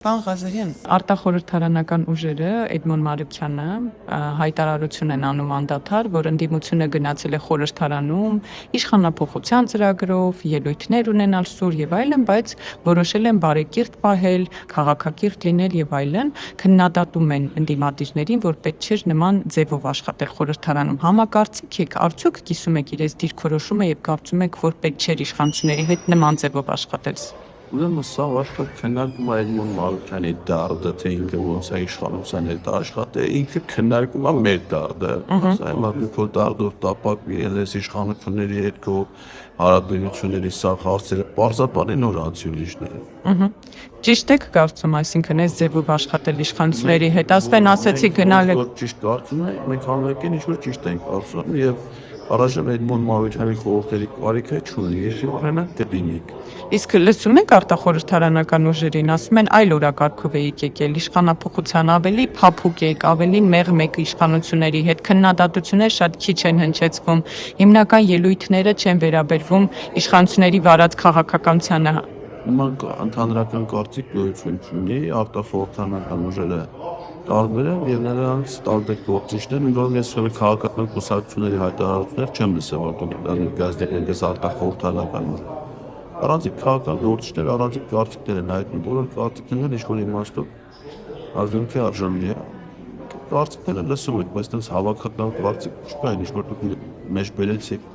Պարոն Ղազարյան, Արտախորհրդարանական ուժերը Էդմոն Մարուկյանը հայտարարություն են անում անդադար, որ ընդդիմությունը գնացել է խորհրդարանում իշխանափոխության ծրագրով, ելույթներ ունենալ սուր եւ այլն, բայց որոշել են բարեկիրթ պահել, քաղաքակիրթ լինել եւ այլն, քննադատում են ընդդիմադիրներին, որ պետք չէր նման ձևով աշխատել խորհրդարանում։ Համակարծիք եք, արդյոք կիսում եք իրենց դիրքորոշումը եւ կարծում եք, որ պետք չէր իշխանությունների հետ նման ձևով աշխատել։ Ուրեմն սա արդյոք քննարկում է Էդմոն Մարուկյանի դարդը, թե ինքը ոնց է իշխանության հետ աշխատել, ինքը քննարկում է մեր դարդը։ Սա իմ դարդով տապակ իրենց իշխանությունների հետ քո հարաբերությունների սա հարցերը պարզաբան են նորանցիոնիչներ։ Ճիշտ եք կարծում, այսինքն այս ձևով աշխատել իշխանությունների հետ, ասեն ասեցի գնալ եք։ Ճիշտ կարծում եմ, մենք հանրակին ինչ-որ ճիշտ ենք կարծում եւ առաջին Էդմոն Մարուկյանի խորհրդերի կարիքը չունի, ես ուրեմն կդիմիկ։ Իսկ լսում եք արտախորհրդարանական ուժերին, ասում են այլ օրակարգով եք եկել, իշխանափոխության ավելի փափուկ եք, ավելի մեղմ եք իշխանությունների հետ, քննադատություններ շատ քիչ են հնչեցվում, հիմնական ելույթները չեն վերաբերվում իշխանությունների վարած քաղաքականությանը։ Նման ընդհանրական կարծիք գոյություն չունի, արտախորհրդարանական ուժերը տարբեր են եւ նրանց տարբեր գործիչներ, որոնք ես քաղաքական կուսակցությունների հայտարարություններ չեմ լսել, որտեղ գազդերներս արտախորհրդարանական առանցիկ քաղաքական գործիչներ առանցիկ կարծիքներ են հայտնում, որոնք կարծիքներն ինչ-որ իմաստով արժանքի արժանի է։ Կարծիքները լսում եք, բայց այնպես հավաքական կարծիք չկա, ինչ-որ դուք մեջ բերեցիք։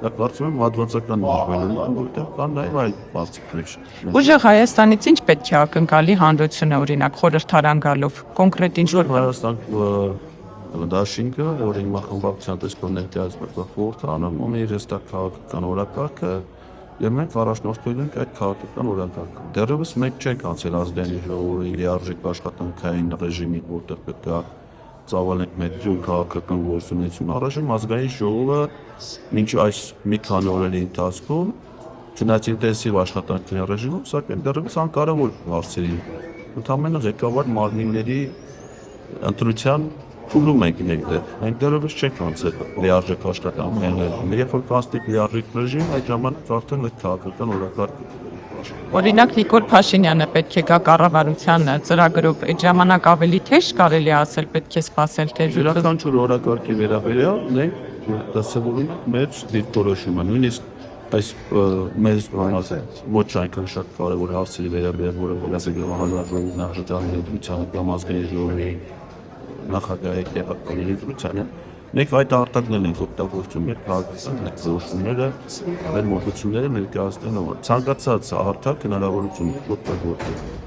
Դա կարծում եմ հատվածական բերել, որտեղ կան նաև այլ կարծիքներ։ Ուժը Հայաստանից ինչ պետք է ակնկալի հանրությունը, օրինակ խորհրդարան գալով, կոնկրետ ինչ-որ Հայաստան դաշինքը, որ հիմա խմբակցության տեսքով ներկայացված խորհրդարանում ունի իր հստակ քաղաքական օրակարգը, եւ մենք առաջնորդվել ենք այդ քաղաքական օրակարգը։ Դեռևս մենք չենք անցել ազգային ժողովի լիարժեք աշխատանքային ռեժիմի, որտեղ պետք է ծավալենք մեր քաղաքական գործունեություն։ Առաջին ազգային ժողովը մինչ այս մի քանի օրերի ընթացքում չնայած ինտենսիվ աշխատանքների ռեժիմում, սակայն դեռևս անկարևոր հարցերի ընդհանրապես ղեկավար մարմինների ընտրության փուլում ենք ներդեր։ Մենք դեռևս չենք անցել լիարժեք աշխատանքային։ Երբ որ կազմիկ լիարժեք ռեժիմ, այդ ժամանակ արդեն այդ քաղաքական օրակարգը Օրինակ Նիկոլ Փաշինյանը պետք է գա կառավարությանը ծրագրով, այդ ժամանակ ավելի թեժ կարելի ասել պետք է սպասել թե յուրաքանչյուր օրակարգի վերաբերյալ մենք դասավորում ենք մեր դիրքորոշումը, նույնիսկ այս մեզ ոչ այնքան շատ կարևոր հարցերի վերաբերյալ, որը ասել նախաճանաչության կամ ազգային ժողովի նախագահի տեղակալների դրությանը մենք այդ արտակներն ենք օգտագործում մեր քաղաքական գործողությունները, մեր մոտեցումները ներկայացնելու համար ցանկացած հարթակ հնարավորություն օգտագործել։